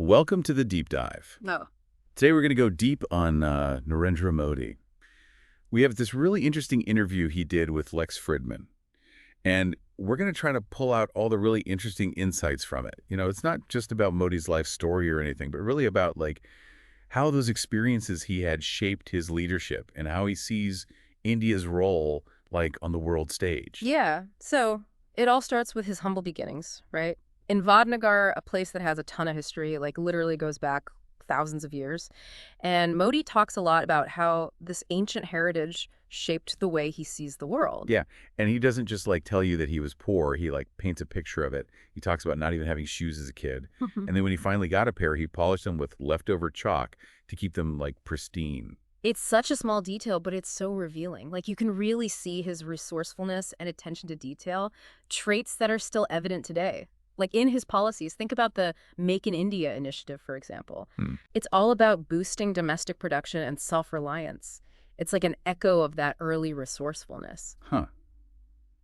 Welcome to the deep dive. No. Today we're going to go deep on Narendra Modi. We have this really interesting interview he did with Lex Fridman, and we're going to try to pull out all the really interesting insights from it. You know, it's not just about Modi's life story or anything, but really about how those experiences he had shaped his leadership and how he sees India's role on the world stage. Yeah. So it all starts with his humble beginnings, right? In Vadnagar, a place that has a ton of history, literally goes back thousands of years. And Modi talks a lot about how this ancient heritage shaped the way he sees the world. Yeah, and he doesn't just tell you that he was poor. He paints a picture of it. He talks about not even having shoes as a kid. And then when he finally got a pair, he polished them with leftover chalk to keep them pristine. It's such a small detail, but it's so revealing. You can really see his resourcefulness and attention to detail, traits that are still evident today. In his policies, think about the Make in India initiative, for example. It's all about boosting domestic production and self-reliance. It's like an echo of that early resourcefulness. Huh.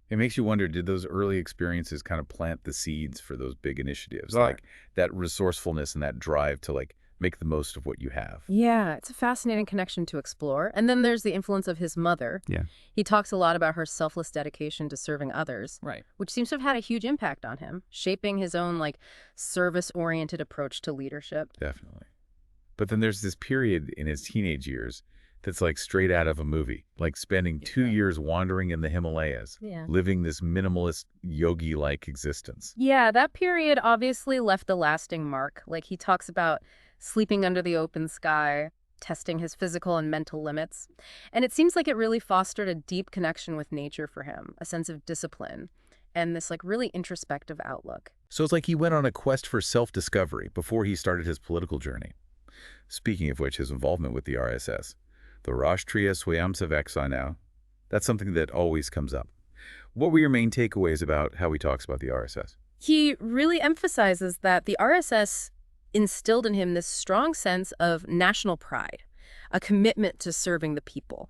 It makes you wonder, did those early experiences kind of plant the seeds for those big initiatives? Right. That resourcefulness and that drive to make the most of what you have. Yeah, it's a fascinating connection to explore. And then there's the influence of his mother. Yeah. He talks a lot about her selfless dedication to serving others, Right. which seems to have had a huge impact on him, shaping his own service-oriented approach to leadership. Definitely. But then there's this period in his teenage years that's straight out of a movie, spending 2 years wandering in the Himalayas, Yeah. living this minimalist yogi-like existence. Yeah, that period obviously left a lasting mark. He talks about sleeping under the open sky, testing his physical and mental limits. And it seems like it really fostered a deep connection with nature for him, a sense of discipline, and this really introspective outlook. So it's he went on a quest for self-discovery before he started his political journey. Speaking of which, his involvement with the RSS, the Rashtriya Swayamsevak now, that's something that always comes up. What were your main takeaways about how he talks about the RSS? He really emphasizes that the RSS instilled in him this strong sense of national pride, a commitment to serving the people,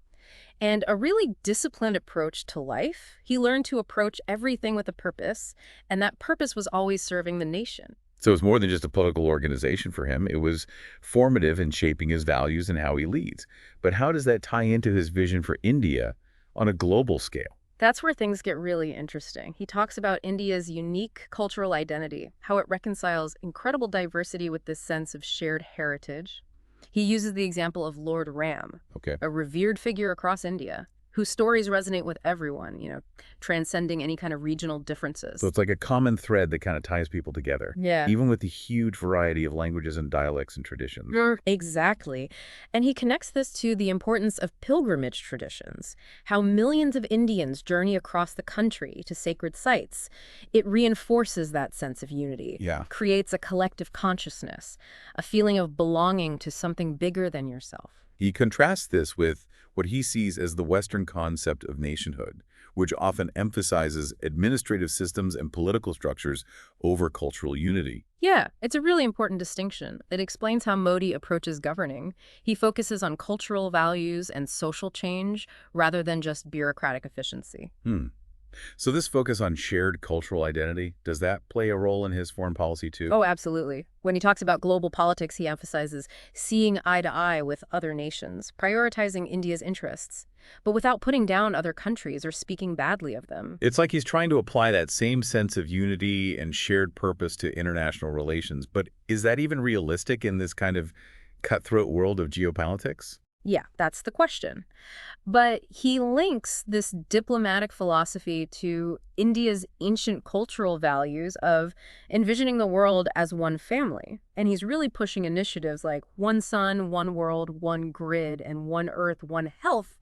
and a really disciplined approach to life. He learned to approach everything with a purpose, and that purpose was always serving the nation. So it's more than just a political organization for him. It was formative in shaping his values and how he leads. But how does that tie into his vision for India on a global scale? That's where things get really interesting. He talks about India's unique cultural identity, how it reconciles incredible diversity with this sense of shared heritage. He uses the example of Lord Ram, Okay. a revered figure across India, whose stories resonate with everyone, transcending any kind of regional differences. So it's a common thread that kind of ties people together. Yeah. Even with the huge variety of languages and dialects and traditions. Exactly. And he connects this to the importance of pilgrimage traditions, how millions of Indians journey across the country to sacred sites. It reinforces that sense of unity, Yeah. creates a collective consciousness, a feeling of belonging to something bigger than yourself. He contrasts this with what he sees as the Western concept of nationhood, which often emphasizes administrative systems and political structures over cultural unity. Yeah, it's a really important distinction. It explains how Modi approaches governing. He focuses on cultural values and social change rather than just bureaucratic efficiency. So this focus on shared cultural identity, does that play a role in his foreign policy too? Oh, absolutely. When he talks about global politics, he emphasizes seeing eye to eye with other nations, prioritizing India's interests, but without putting down other countries or speaking badly of them. It's he's trying to apply that same sense of unity and shared purpose to international relations, but is that even realistic in this kind of cutthroat world of geopolitics? Yeah, that's the question. But he links this diplomatic philosophy to India's ancient cultural values of envisioning the world as one family. And he's really pushing initiatives like one sun, one world, one grid, and one earth, one health,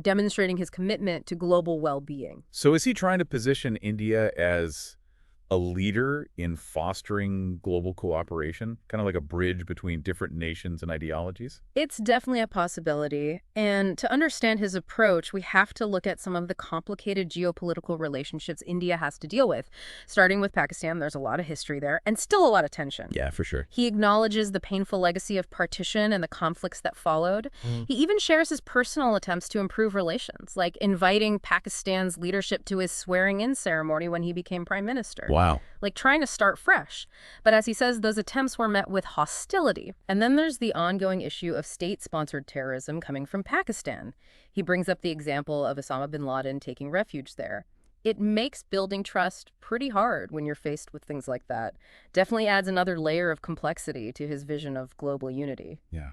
demonstrating his commitment to global well-being. So is he trying to position India as a leader in fostering global cooperation, kind of like a bridge between different nations and ideologies? It's definitely a possibility. And to understand his approach, we have to look at some of the complicated geopolitical relationships India has to deal with. Starting with Pakistan, there's a lot of history there and still a lot of tension. Yeah, for sure. He acknowledges the painful legacy of partition and the conflicts that followed. He even shares his personal attempts to improve relations, like inviting Pakistan's leadership to his swearing-in ceremony when he became prime minister. wow. like trying to start fresh. But as he says, those attempts were met with hostility. And then there's the ongoing issue of state-sponsored terrorism coming from Pakistan. He brings up the example of Osama bin Laden taking refuge there. It makes building trust pretty hard when you're faced with things like that. Definitely adds another layer of complexity to his vision of global unity. Yeah.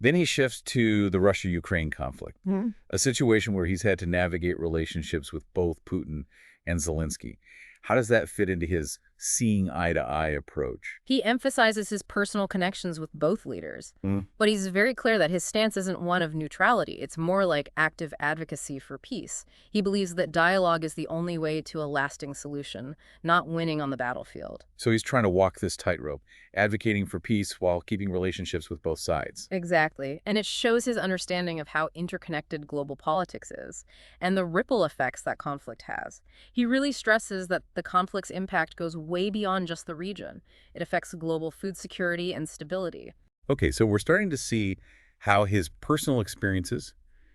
Then he shifts to the Russia-Ukraine conflict, a situation where he's had to navigate relationships with both Putin and Zelensky. How does that fit into his seeing eye-to-eye approach? He emphasizes his personal connections with both leaders, Mm. but he's very clear that his stance isn't one of neutrality. It's more like active advocacy for peace. He believes that dialogue is the only way to a lasting solution, not winning on the battlefield. So he's trying to walk this tightrope, advocating for peace while keeping relationships with both sides. Exactly. And it shows his understanding of how interconnected global politics is and the ripple effects that conflict has. He really stresses that the conflict's impact goes way beyond just the region. It affects global food security and stability. Okay, so we're starting to see how his personal experiences,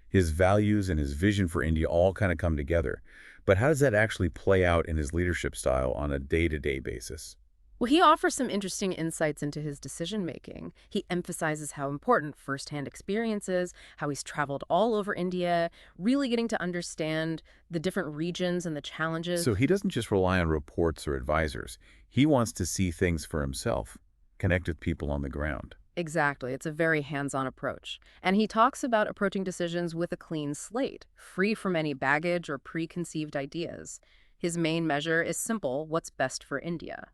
his values, and his vision for India all kind of come together. But how does that actually play out in his leadership style on a day-to-day basis? Well, he offers some interesting insights into his decision-making. He emphasizes how important firsthand experience is, how he's traveled all over India, really getting to understand the different regions and the challenges. So he doesn't just rely on reports or advisors. He wants to see things for himself, connect with people on the ground. Exactly. It's a very hands-on approach. And he talks about approaching decisions with a clean slate, free from any baggage or preconceived ideas. His main measure is simple: what's best for India.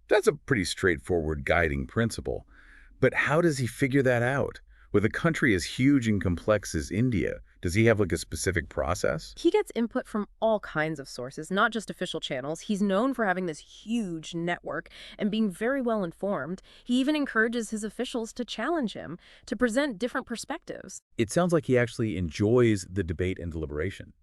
That's a pretty straightforward guiding principle. But how does he figure that out? With a country as huge and complex as India, does he have like a specific process? He gets input from all kinds of sources, not just official channels. He's known for having this huge network and being very well informed. He even encourages his officials to challenge him, to present different perspectives. It sounds like he actually enjoys the debate and deliberation,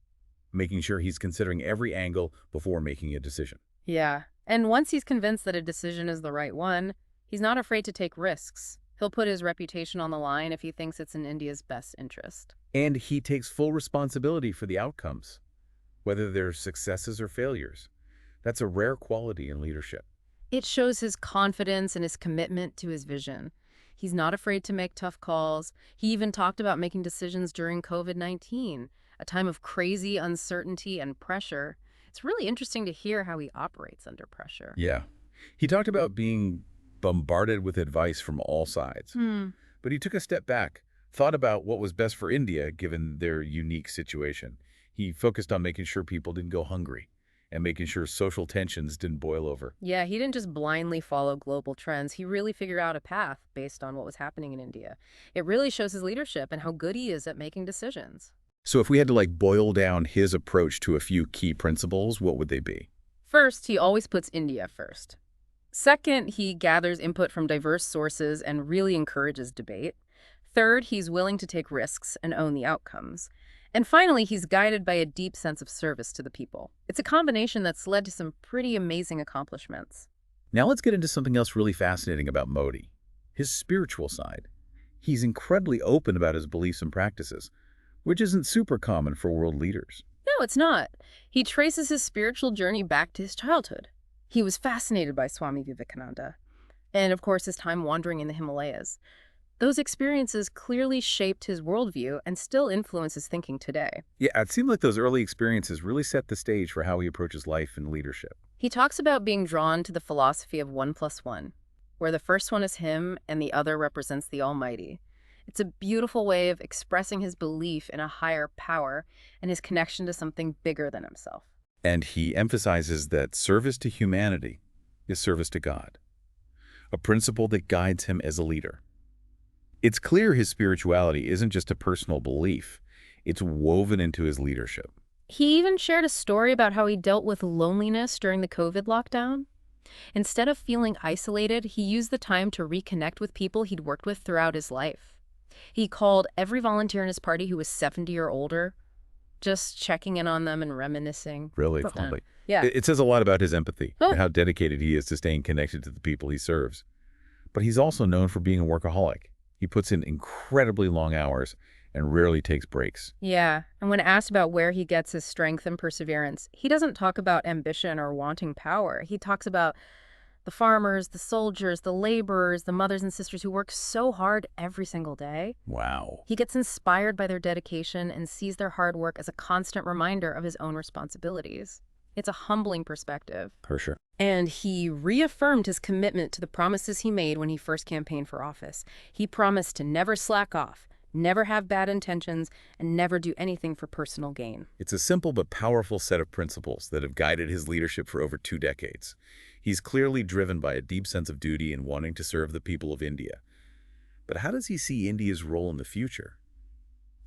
making sure he's considering every angle before making a decision. Yeah. And once he's convinced that a decision is the right one, he's not afraid to take risks. He'll put his reputation on the line if he thinks it's in India's best interest. And he takes full responsibility for the outcomes, whether they're successes or failures. That's a rare quality in leadership. It shows his confidence and his commitment to his vision. He's not afraid to make tough calls. He even talked about making decisions during COVID-19, a time of crazy uncertainty and pressure. It's really interesting to hear how he operates under pressure. Yeah. He talked about being bombarded with advice from all sides. But he took a step back, thought about what was best for India given their unique situation. He focused on making sure people didn't go hungry and making sure social tensions didn't boil over. Yeah, he didn't just blindly follow global trends. He really figured out a path based on what was happening in India. It really shows his leadership and how good he is at making decisions. So if we had to like boil down his approach to a few key principles, what would they be? First, he always puts India first. Second, he gathers input from diverse sources and really encourages debate. Third, he's willing to take risks and own the outcomes. And finally, he's guided by a deep sense of service to the people. It's a combination that's led to some pretty amazing accomplishments. Now let's get into something else really fascinating about Modi, his spiritual side. He's incredibly open about his beliefs and practices, which isn't super common for world leaders. No, it's not. He traces his spiritual journey back to his childhood. He was fascinated by Swami Vivekananda, and of course his time wandering in the Himalayas. Those experiences clearly shaped his worldview and still influence his thinking today. Yeah, it seemed like those early experiences really set the stage for how he approaches life and leadership. He talks about being drawn to the philosophy of 1+1, where the first one is him and the other represents the Almighty. It's a beautiful way of expressing his belief in a higher power and his connection to something bigger than himself. And he emphasizes that service to humanity is service to God, a principle that guides him as a leader. It's clear his spirituality isn't just a personal belief. It's woven into his leadership. He even shared a story about how he dealt with loneliness during the COVID lockdown. Instead of feeling isolated, he used the time to reconnect with people he'd worked with throughout his life. He called every volunteer in his party who was 70 or older, just checking in on them and reminiscing. Really But, fondly. Yeah. It says a lot about his empathy Oh. and how dedicated he is to staying connected to the people he serves. But he's also known for being a workaholic. He puts in incredibly long hours and rarely takes breaks. Yeah, and when asked about where he gets his strength and perseverance, he doesn't talk about ambition or wanting power. He talks about the farmers, the soldiers, the laborers, the mothers and sisters who work so hard every single day. Wow. He gets inspired by their dedication and sees their hard work as a constant reminder of his own responsibilities. It's a humbling perspective. For sure. And he reaffirmed his commitment to the promises he made when he first campaigned for office. He promised to never slack off, never have bad intentions, and never do anything for personal gain. It's a simple but powerful set of principles that have guided his leadership for over 2 decades. He's clearly driven by a deep sense of duty and wanting to serve the people of India. But how does he see India's role in the future?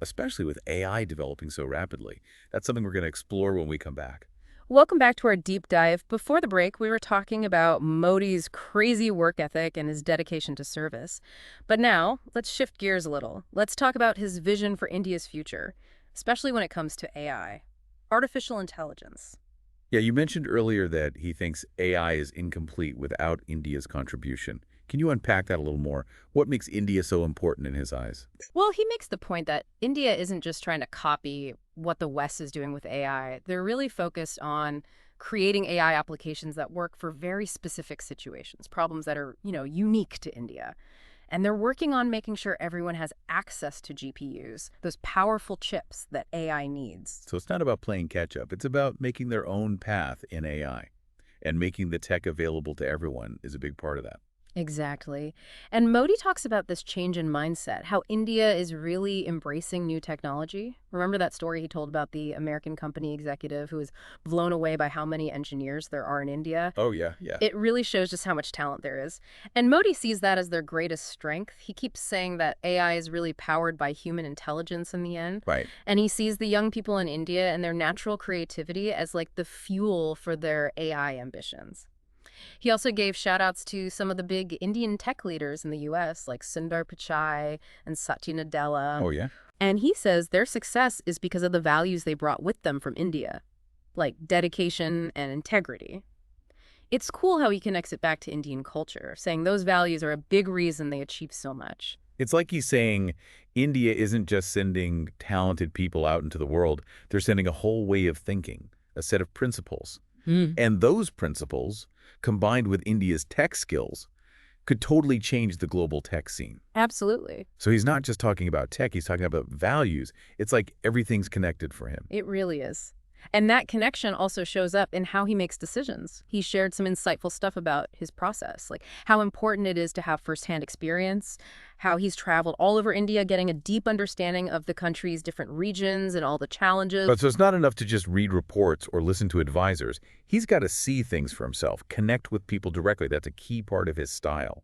Especially with AI developing so rapidly. That's something we're going to explore when we come back. Welcome back to our deep dive. Before the break, we were talking about Modi's crazy work ethic and his dedication to service. But now, let's shift gears a little. Let's talk about his vision for India's future, especially when it comes to AI, artificial intelligence. Yeah, you mentioned earlier that he thinks AI is incomplete without India's contribution. Can you unpack that a little more? What makes India so important in his eyes? Well, he makes the point that India isn't just trying to copy what the West is doing with AI. They're really focused on creating AI applications that work for very specific situations, problems that are, unique to India. And they're working on making sure everyone has access to GPUs, those powerful chips that AI needs. So it's not about playing catch up. It's about making their own path in AI. And making the tech available to everyone is a big part of that. Exactly. And Modi talks about this change in mindset, how India is really embracing new technology. Remember that story he told about the American company executive who was blown away by how many engineers there are in India? Oh, yeah, yeah. It really shows just how much talent there is. And Modi sees that as their greatest strength. He keeps saying that AI is really powered by human intelligence in the end. Right. And he sees the young people in India and their natural creativity as like the fuel for their AI ambitions. He also gave shout-outs to some of the big Indian tech leaders in the U.S., like Sundar Pichai and Satya Nadella. Oh, yeah? And he says their success is because of the values they brought with them from India, like dedication and integrity. It's cool how he connects it back to Indian culture, saying those values are a big reason they achieve so much. It's like he's saying India isn't just sending talented people out into the world. They're sending a whole way of thinking, a set of principles. And those principles, combined with India's tech skills, could totally change the global tech scene. Absolutely. So he's not just talking about tech, he's talking about values. It's like everything's connected for him. It really is. And that connection also shows up in how he makes decisions. He shared some insightful stuff about his process, like how important it is to have firsthand experience, how he's traveled all over India, getting a deep understanding of the country's different regions and all the challenges. But so it's not enough to just read reports or listen to advisors. He's got to see things for himself, connect with people directly. That's a key part of his style.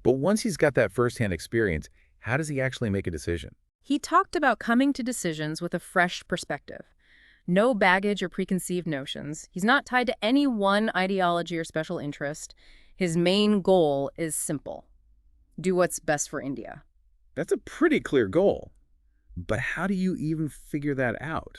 But once he's got that firsthand experience, how does he actually make a decision? He talked about coming to decisions with a fresh perspective. No baggage or preconceived notions. He's not tied to any one ideology or special interest. His main goal is simple. Do what's best for India. That's a pretty clear goal. But how do you even figure that out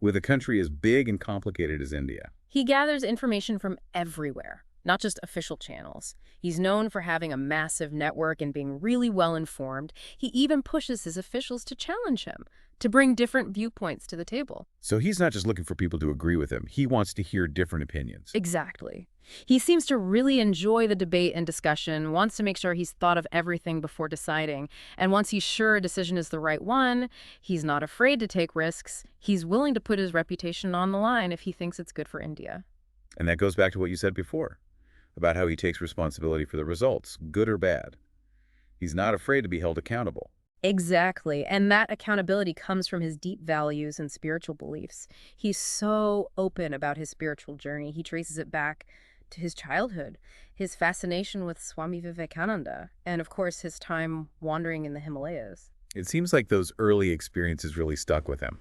with a country as big and complicated as India? He gathers information from everywhere, not just official channels. He's known for having a massive network and being really well informed. He even pushes his officials to challenge him, to bring different viewpoints to the table. So he's not just looking for people to agree with him. He wants to hear different opinions. Exactly. He seems to really enjoy the debate and discussion, wants to make sure he's thought of everything before deciding. And once he's sure a decision is the right one, he's not afraid to take risks. He's willing to put his reputation on the line if he thinks it's good for India. And that goes back to what you said before, about how he takes responsibility for the results, good or bad. He's not afraid to be held accountable. Exactly. And that accountability comes from his deep values and spiritual beliefs. He's so open about his spiritual journey. He traces it back to his childhood, his fascination with Swami Vivekananda, and of course his time wandering in the Himalayas. It seems like those early experiences really stuck with him,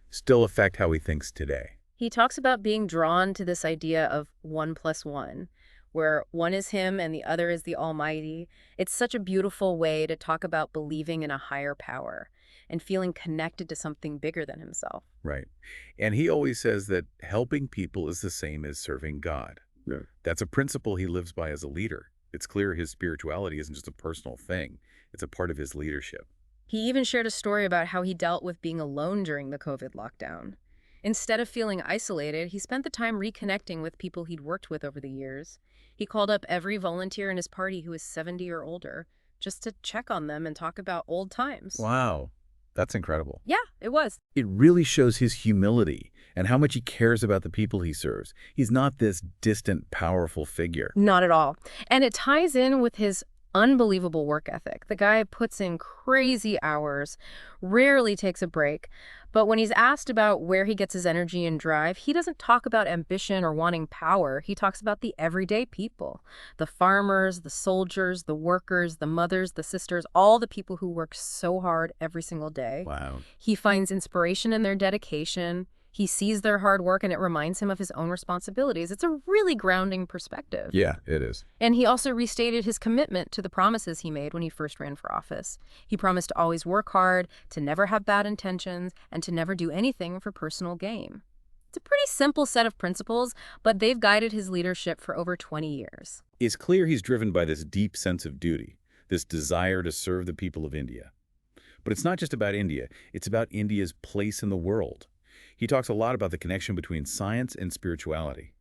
still affect how he thinks today. He talks about being drawn to this idea of 1+1, where one is him and the other is the Almighty. It's such a beautiful way to talk about believing in a higher power and feeling connected to something bigger than himself. Right. And he always says that helping people is the same as serving God. Yeah. That's a principle he lives by as a leader. It's clear his spirituality isn't just a personal thing. It's a part of his leadership. He even shared a story about how he dealt with being alone during the COVID lockdown. Instead of feeling isolated, he spent the time reconnecting with people he'd worked with over the years. He called up every volunteer in his party who was 70 or older just to check on them and talk about old times. Wow, that's incredible. Yeah, it was. It really shows his humility and how much he cares about the people he serves. He's not this distant, powerful figure. Not at all. And it ties in with his unbelievable work ethic. The guy puts in crazy hours, rarely takes a break. But when he's asked about where he gets his energy and drive, he doesn't talk about ambition or wanting power. He talks about the everyday people, the farmers, the soldiers, the workers, the mothers, the sisters, all the people who work so hard every single day. Wow. He finds inspiration in their dedication. He sees their hard work and it reminds him of his own responsibilities. It's a really grounding perspective. Yeah, it is. And he also restated his commitment to the promises he made when he first ran for office. He promised to always work hard, to never have bad intentions, and to never do anything for personal gain. It's a pretty simple set of principles, but they've guided his leadership for over 20 years. It's clear he's driven by this deep sense of duty, this desire to serve the people of India. But it's not just about India. It's about India's place in the world. He talks a lot about the connection between science and spirituality,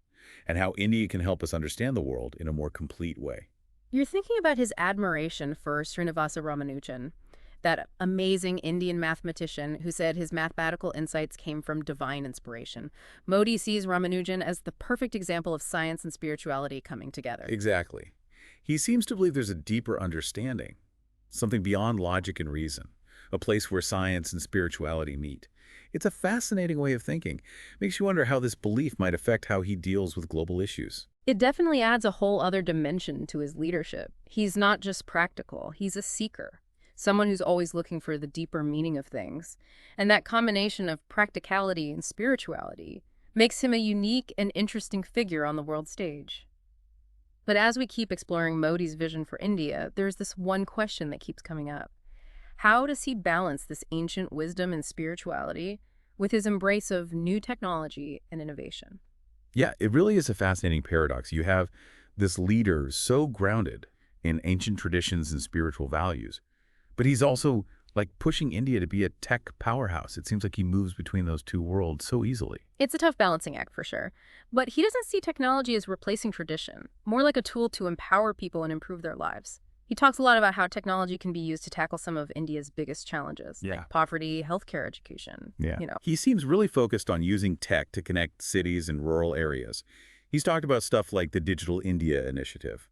and how India can help us understand the world in a more complete way. You're thinking about his admiration for Srinivasa Ramanujan, that amazing Indian mathematician who said his mathematical insights came from divine inspiration. Modi sees Ramanujan as the perfect example of science and spirituality coming together. Exactly. He seems to believe there's a deeper understanding, something beyond logic and reason, a place where science and spirituality meet. It's a fascinating way of thinking. Makes you wonder how this belief might affect how he deals with global issues. It definitely adds a whole other dimension to his leadership. He's not just practical, he's a seeker, someone who's always looking for the deeper meaning of things. And that combination of practicality and spirituality makes him a unique and interesting figure on the world stage. But as we keep exploring Modi's vision for India, there's this one question that keeps coming up. How does he balance this ancient wisdom and spirituality with his embrace of new technology and innovation? Yeah, it really is a fascinating paradox. You have this leader so grounded in ancient traditions and spiritual values, but he's also like pushing India to be a tech powerhouse. It seems like he moves between those two worlds so easily. It's a tough balancing act for sure, but he doesn't see technology as replacing tradition, more like a tool to empower people and improve their lives. He talks a lot about how technology can be used to tackle some of India's biggest challenges, like poverty, healthcare, education. He seems really focused on using tech to connect cities and rural areas. He's talked about stuff like the Digital India Initiative,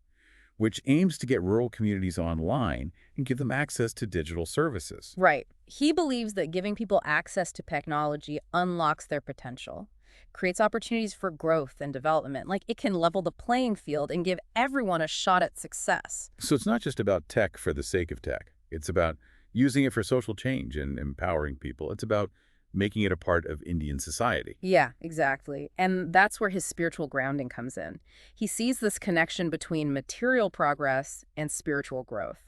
which aims to get rural communities online and give them access to digital services. Right. He believes that giving people access to technology unlocks their potential, creates opportunities for growth and development. Like it can level the playing field and give everyone a shot at success. So it's not just about tech for the sake of tech. It's about using it for social change and empowering people. It's about making it a part of Indian society. Yeah, exactly. And that's where his spiritual grounding comes in. He sees this connection between material progress and spiritual growth.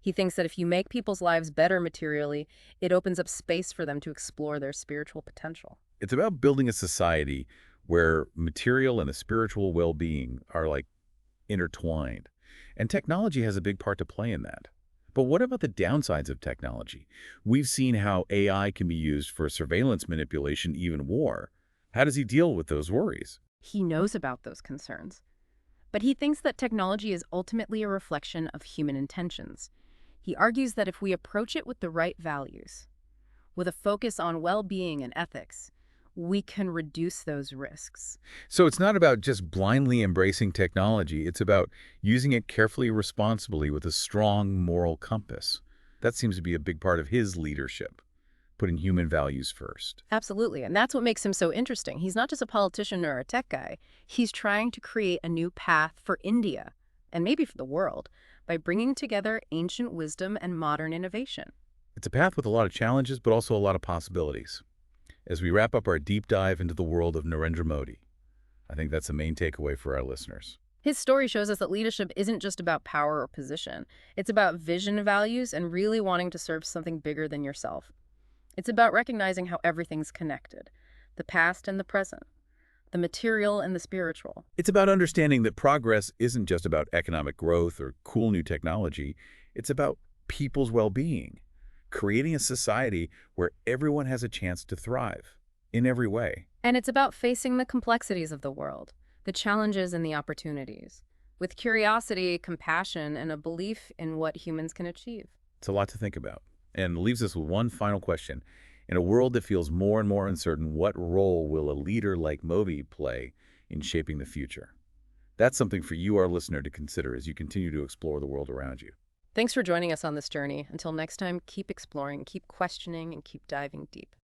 He thinks that if you make people's lives better materially, it opens up space for them to explore their spiritual potential. It's about building a society where material and the spiritual well-being are like intertwined. And technology has a big part to play in that. But what about the downsides of technology? We've seen how AI can be used for surveillance manipulation, even war. How does he deal with those worries? He knows about those concerns. But he thinks that technology is ultimately a reflection of human intentions. He argues that if we approach it with the right values, with a focus on well-being and ethics, we can reduce those risks. So it's not about just blindly embracing technology. It's about using it carefully, responsibly, with a strong moral compass. That seems to be a big part of his leadership, putting human values first. Absolutely. And that's what makes him so interesting. He's not just a politician or a tech guy. He's trying to create a new path for India, and maybe for the world, by bringing together ancient wisdom and modern innovation. It's a path with a lot of challenges, but also a lot of possibilities. As we wrap up our deep dive into the world of Narendra Modi, I think that's the main takeaway for our listeners. His story shows us that leadership isn't just about power or position. It's about vision, values, and really wanting to serve something bigger than yourself. It's about recognizing how everything's connected, the past and the present, the material and the spiritual. It's about understanding that progress isn't just about economic growth or cool new technology. It's about people's well-being, creating a society where everyone has a chance to thrive in every way. And it's about facing the complexities of the world, the challenges and the opportunities, with curiosity, compassion, and a belief in what humans can achieve. It's a lot to think about. And leaves us with one final question. In a world that feels more and more uncertain, what role will a leader like Modi play in shaping the future? That's something for you, our listener, to consider as you continue to explore the world around you. Thanks for joining us on this journey. Until next time, keep exploring, keep questioning, and keep diving deep.